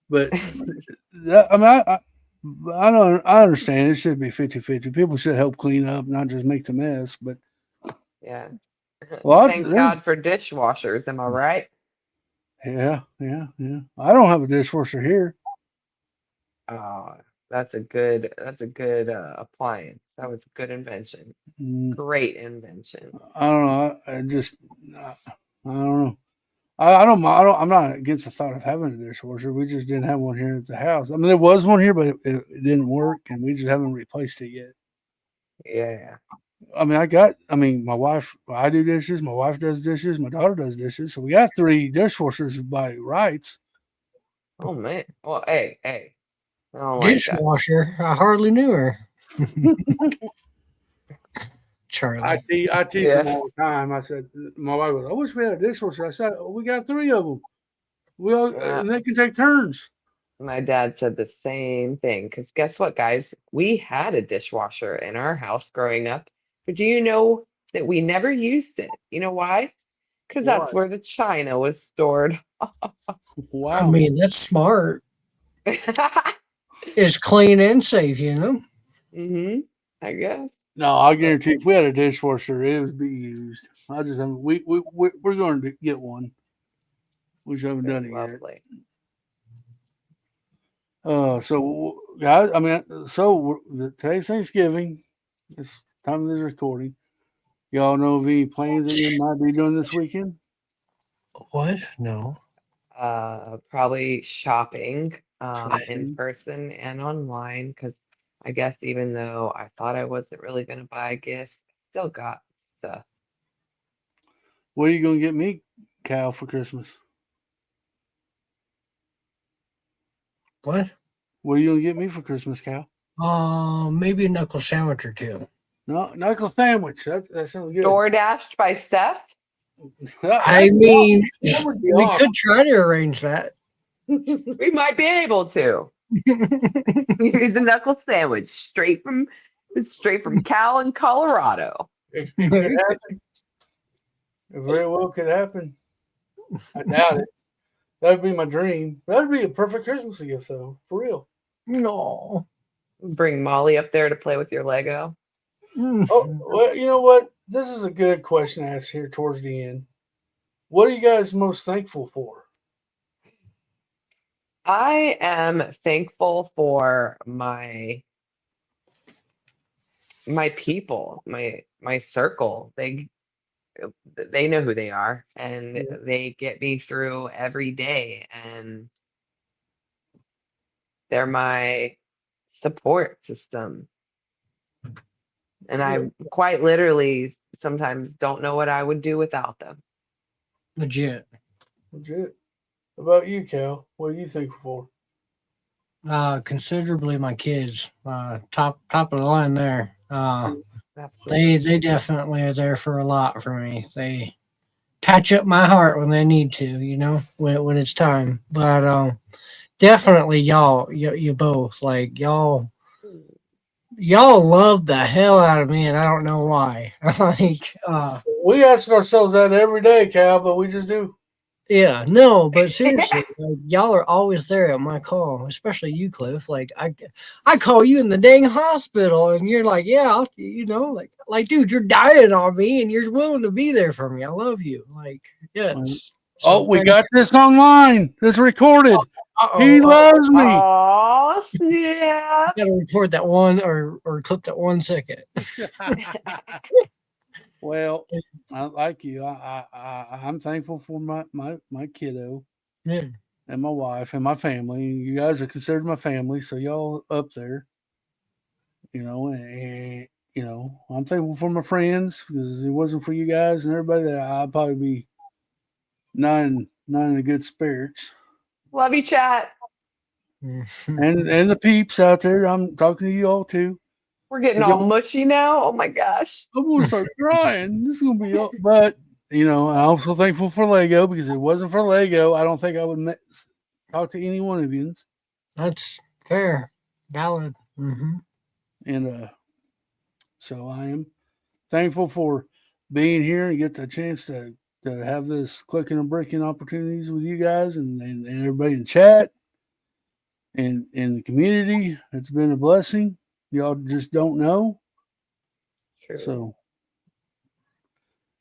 But I mean, I don't. I understand it should be 50-50. People should help clean up, not just make the mess. But Yeah. well, Thank God for dishwashers, am I right? yeah. I don't have a dishwasher here. Oh, that's a good appliance. That was a good invention. Mm, Great invention. I don't know. I don't know. I don't. I'm not against the thought of having a dishwasher. We just didn't have one here at the house. I mean, there was one here, but it didn't work, and we just haven't replaced it yet. Yeah. I mean, my wife. I do dishes. My wife does dishes. My daughter does dishes. So we got 3 dishwashers by rights. Oh man. Well, hey. I don't like that. Dishwasher. I hardly knew her. Charlie. I teach Yeah. them all the time. I said, my wife goes, I wish we had a dishwasher. I said, we got 3 of them. And they can take turns. My dad said the same thing. Because guess what, guys? We had a dishwasher in our house growing up, but do you know that we never used it? You know why? Because Why? that's where the china was stored. Wow. I mean, that's smart. It's clean and safe, you know? I guess. No, I guarantee if we had a dishwasher, it would be used. I just haven't. We're going to get one. We just haven't done it Lovely. yet. So guys, I mean, today's Thanksgiving. It's time of this recording. Y'all know of any plans that you might be doing this weekend? What? No. Probably shopping in Shopping. person and online because I guess even though I thought I wasn't really going to buy gifts, I still got stuff. What are you going to get me, Cal, for Christmas? What? What are you going to get me for Christmas, Cal? Maybe a knuckle sandwich or 2. No, knuckle sandwich. That sounds good. DoorDashed by Steph. I mean, that would be we awesome. could try to arrange that. We might be able to. Here's a knuckle sandwich straight from Cal in Colorado. It could happen. It very well could happen. I doubt it. That would be my dream. That would be a perfect Christmas gift, though. For real. No. Bring Molly up there to play with your Lego. Oh, well, you know what? This is a good question to ask here towards the end. What are you guys most thankful for? I am thankful for my people, my circle. They know who they are, and they get me through every day, and they're my support system. And I quite literally sometimes don't know what I would do without them. Legit. How about you, Cal? What are you thankful for? Considerably my kids. Top of the line there. Absolutely. They definitely are there for a lot for me. They patch up my heart when they need to, you know, when it's time. But definitely y'all, you both, like y'all love the hell out of me, and I don't know why. Like, We ask ourselves that every day, Cal, but we just do. yeah, no, but seriously, like, y'all are always there at my call, especially you, Cliff. Like, I call you in the dang hospital, and you're like, yeah, you know, like, dude, you're dying on me, and you're willing to be there for me. I love you. Like, yes. So we got this online. It's recorded. He loves me. Oh, snap. You gotta record that one or clip that 1 second. Well, I like you. I'm thankful for my kiddo, yeah, and my wife and my family. You guys are considered my family, so y'all up there. And I'm thankful for my friends because if it wasn't for you guys and everybody, that I'd probably be not in the good spirits. Love you, chat. And the peeps out there, I'm talking to you all too. We're getting all mushy now. Oh my gosh. I'm gonna start crying. This is gonna be up. But I'm also thankful for Lego because if it wasn't for Lego, I don't think I would talk to any one of you. That's fair, valid. Mm-hmm. And so I am thankful for being here and get the chance to have this clicking and breaking opportunities with you guys and everybody in chat and in the community. It's been a blessing. Y'all just don't know. True. So,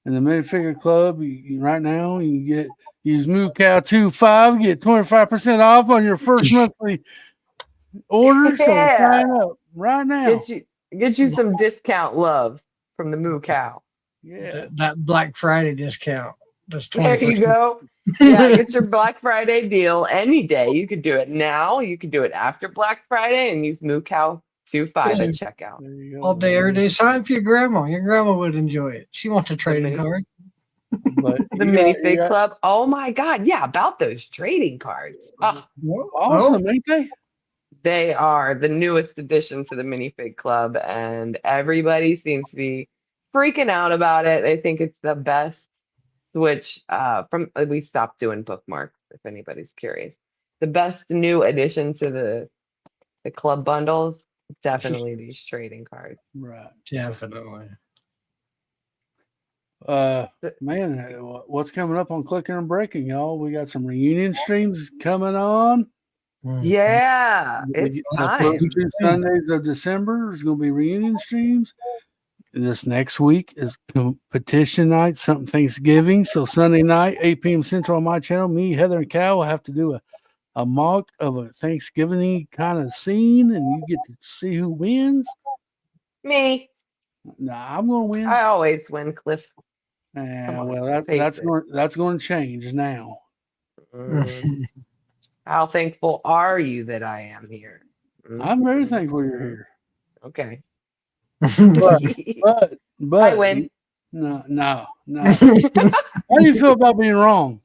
in the Minifigure Club, right now you use MooCow25, get 25% off on your first monthly order. So sign up right now. Get you some discount love from the Moo Cow. Yeah, that Black Friday discount. That's There 20%. you go. Yeah, get your Black Friday deal any day. You could do it now. You could do it after Black Friday and use MooCow 25 Yeah. at checkout. There you go. All day, every day. Sign for your grandma. Your grandma would enjoy it. She wants a trading mini- card. But The you got, minifig club. Oh my God. Yeah, about those trading cards. Oh, awesome, ain't they? they are the newest addition to the minifig club, and everybody seems to be freaking out about it. They think it's the best switch from we stopped doing bookmarks, if anybody's curious. The best new addition to the club bundles, definitely these trading cards. Right. Definitely. Man, what's coming up on Clicking and Breaking, y'all? We got some reunion streams coming on. Yeah, it's The time. first 2 Sundays of December is going to be reunion streams. This next week is competition night, something Thanksgiving. So Sunday night, 8 p.m. Central on my channel, me, Heather, and Cal will have to do a mock of a Thanksgiving kind of scene, and you get to see who wins. Me. Nah, I'm going to win. I always win, Cliff. Well, face that's going to change now. How thankful are you that I am here? I'm very thankful you're here. Okay. But I win. No. How do you feel about being wrong?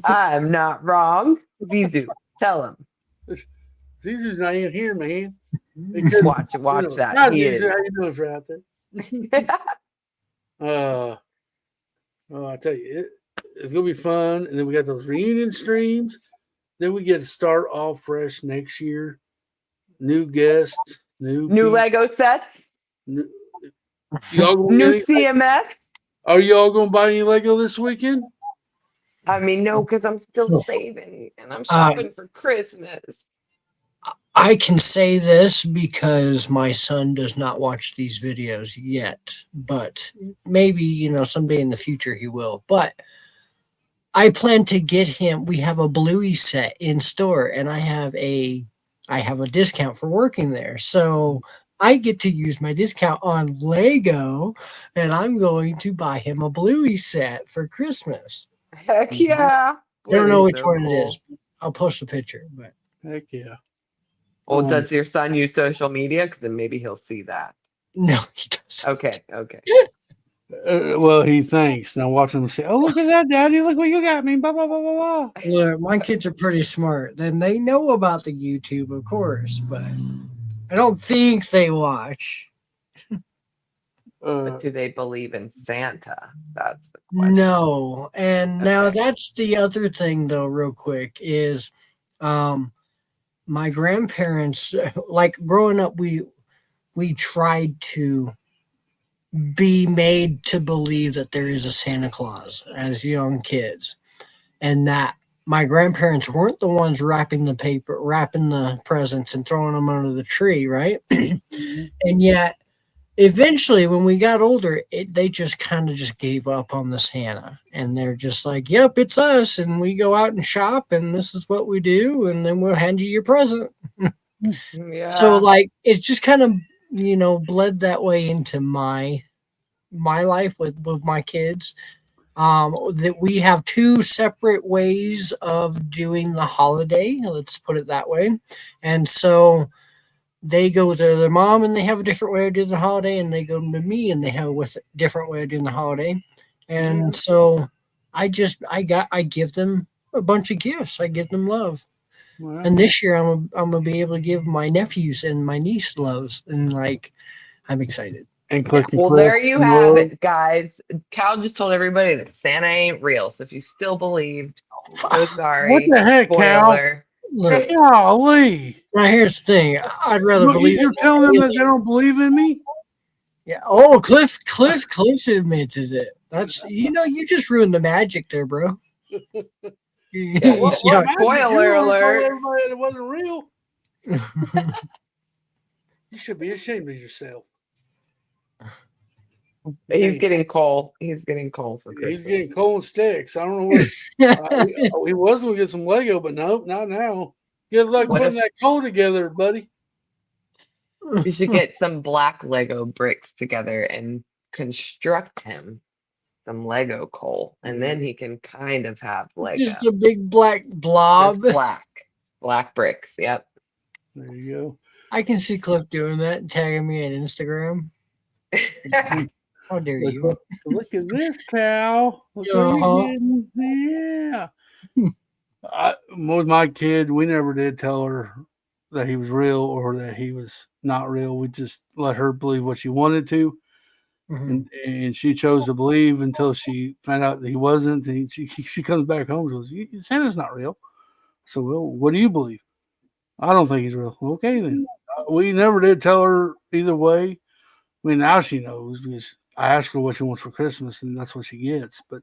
I'm not wrong. Zizu, tell him. Zizu's not even here, man. Watch that. Hi, He Zizu, is. how you doing for out there? I tell you, it's gonna be fun. And then we got those reunion streams. Then we get to start all fresh next year. New guests, new Lego sets. Y'all gonna New get any, CMF. are y'all gonna buy any Lego this weekend? I mean, no, because I'm still saving and I'm shopping for Christmas. I can say this because my son does not watch these videos yet, but maybe, someday in the future he will. But I plan to get him. We have a Bluey set in store, and I have a discount for working there. So I get to use my discount on Lego, and I'm going to buy him a Bluey set for Christmas. Heck yeah. I don't know which one it is. I'll post a picture, but heck yeah. Well, does your son use social media? Because then maybe he'll see that. No, he doesn't. Okay. Well, he thinks. Now watch him say, "Oh, look at that, Daddy! Look what you got me!" Blah blah blah blah blah. Look, my kids are pretty smart. Then they know about the YouTube, of course, but I don't think they watch. But do they believe in Santa? That's the question. No. And now that's the other thing, though, real quick, is my grandparents, like growing up, we tried to be made to believe that there is a Santa Claus as young kids, and that my grandparents weren't the ones wrapping the presents and throwing them under the tree, right? And yet eventually when we got older, they just kind of just gave up on the Santa, and they're just like, yep, it's us, and we go out and shop, and this is what we do, and then we'll hand you your present. Yeah. So like it's just kind of bled that way into my life with my kids. That we have two separate ways of doing the holiday, let's put it that way. And so they go to their mom and they have a different way of doing the holiday, and they go to me and they have a different way of doing the holiday. And so I give them a bunch of gifts. I give them love. Wow. And this year I'm gonna be able to give my nephews and my niece loves, and like I'm excited. And well, there you have it, guys. Cal just told everybody that Santa ain't real. So if you still believed, so sorry. What the heck, Spoiler. Look, golly. Now here's the thing. I'd rather believe. You're telling them that they don't believe in me? Yeah. Oh, Cliff admitted it. That's you just ruined the magic there, bro. Spoiler alert. Everybody that it wasn't real. You should be ashamed of yourself. He's getting coal. He's getting coal for Christmas. He's getting coal and sticks. I don't know what he was going to get some Lego, but nope, not now. Good luck putting that coal together, buddy. You should get some black Lego bricks together and construct him some Lego coal, and then he can kind of have Lego. Just a big black blob. Just black bricks. Yep. There you go. I can see Cliff doing that and tagging me on Instagram. How dare you? Look at this cow. Look what you're getting. Yeah. With my kid, we never did tell her that he was real or that he was not real. We just let her believe what she wanted to. And she chose to believe until she found out that he wasn't. And she comes back home and goes, Santa's not real. So, well, what do you believe? I don't think he's real. Okay, then. We never did tell her either way. I mean, now she knows because I asked her what she wants for Christmas, and that's what she gets. But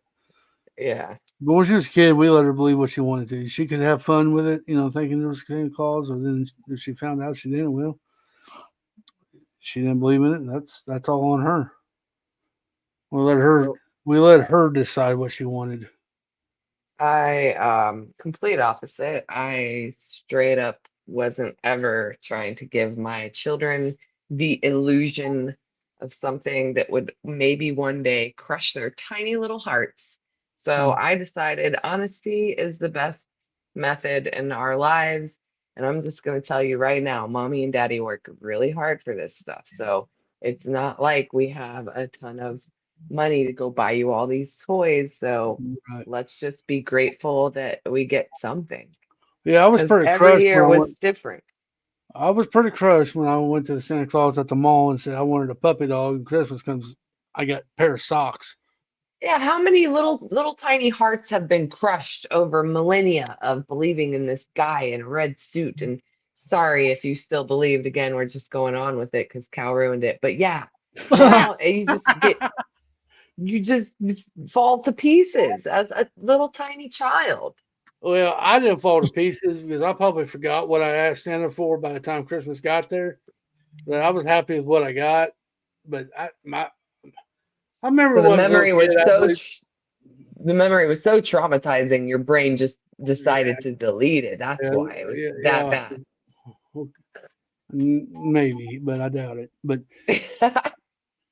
yeah. But when she was a kid, we let her believe what she wanted to. She could have fun with it, thinking there was Santa Claus, or then if she found out she didn't, well, she didn't believe in it, and that's all on her. We let her decide what she wanted. I complete opposite. I straight up wasn't ever trying to give my children the illusion of something that would maybe one day crush their tiny little hearts. So I decided honesty is the best method in our lives. And I'm just going to tell you right now, mommy and daddy work really hard for this stuff. So it's not like we have a ton of money to go buy you all these toys. So let's just be grateful that we get something. Yeah, I was pretty every crushed. year was different. I was pretty crushed when I went to the Santa Claus at the mall and said I wanted a puppy dog, and Christmas comes, I got a pair of socks. Yeah, how many little tiny hearts have been crushed over millennia of believing in this guy in a red suit? And sorry if you still believed. Again, we're just going on with it because Cal ruined it. But yeah, now you just fall to pieces as a little tiny child. Well, I didn't fall to pieces because I probably forgot what I asked Santa for by the time Christmas got there. But I was happy with what I got. But I remember so the memory was so traumatizing. Your brain just decided to delete it. That's why it was that bad. Maybe, but I doubt it. But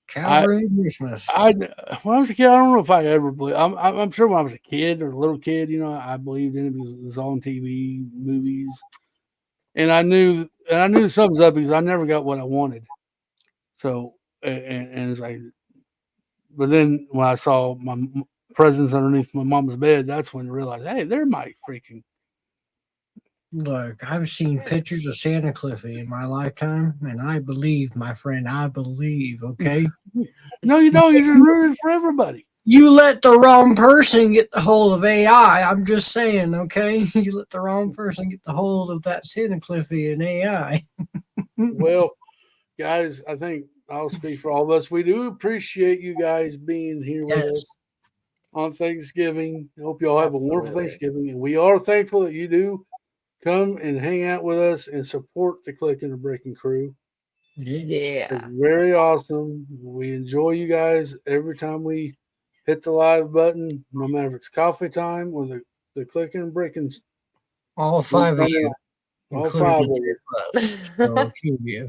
Christmas. When I was a kid, I don't know if I ever believed. I'm sure when I was a kid or a little kid, I believed in it because it was on TV, movies, and I knew something was up because I never got what I wanted. So and it's like, but then when I saw my presents underneath my mom's bed, that's when I realized, hey, they're my freaking. Look, I've seen pictures of Santa Cliffy in my lifetime, and I believe, my friend, I believe, okay? No, you don't. You're just ruining for everybody. You let the wrong person get the hold of AI. I'm just saying, okay? You let the wrong person get the hold of that Santa Cliffy and AI. Well, guys, I think I'll speak for all of us. We do appreciate you guys being here with us on Thanksgiving. I hope you all have a wonderful Thanksgiving. And we are thankful that you do come and hang out with us and support the Clicken Bricken crew. Yeah. It's very awesome. We enjoy you guys every time we hit the live button, no matter if it's coffee time or the Clicken Bricken. All five of you. All five of you. So, you.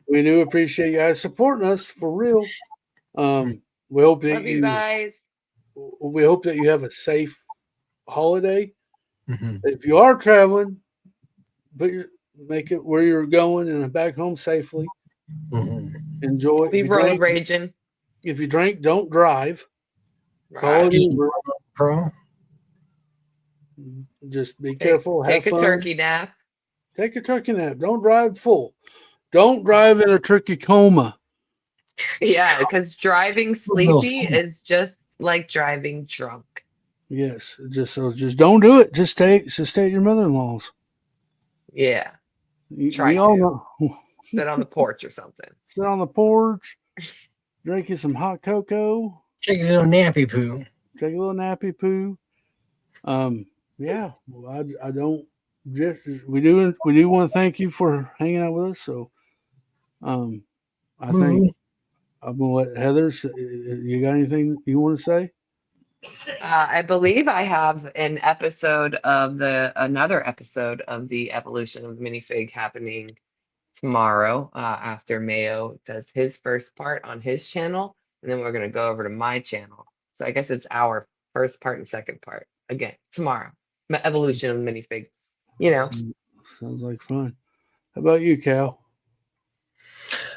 We do appreciate you guys supporting us for real. We hope that Love you guys. We hope that you have a safe holiday. Mm-hmm. If you are traveling, make it where you're going and back home safely. Mm-hmm. Enjoy. Be road raging. If you drink, don't drive. Right. Call it Uber. Just be careful. Take have a fun. turkey nap. Take a turkey nap. Don't drive full. Don't drive in a turkey coma. Yeah, because driving sleepy is just like driving drunk. Yes, just don't do it. Just stay at your mother-in-law's. Yeah, we all know. Sit on the porch or something. Sit on the porch, drinking some hot cocoa. Take a little nappy poo. Yeah. Well, I don't. Just we do want to thank you for hanging out with us. So, I think I'm gonna let Heather. You got anything you want to say? I believe I have another episode of the evolution of minifig happening tomorrow after Mayo does his first part on his channel. and then we're gonna go over to my channel. So I guess it's our first part and second part again tomorrow. Evolution of minifig. You know, Sounds like fun. How about you, Cal?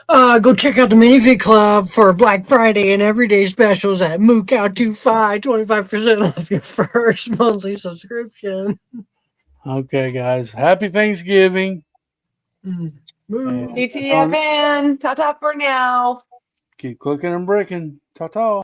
Go check out the Minifig Club for Black Friday and everyday specials at MooCow25, 25% off your first monthly subscription. Okay, guys. Happy Thanksgiving. Mm. And DTFN. Ta ta for now. keep clicking and bricking. Ta ta.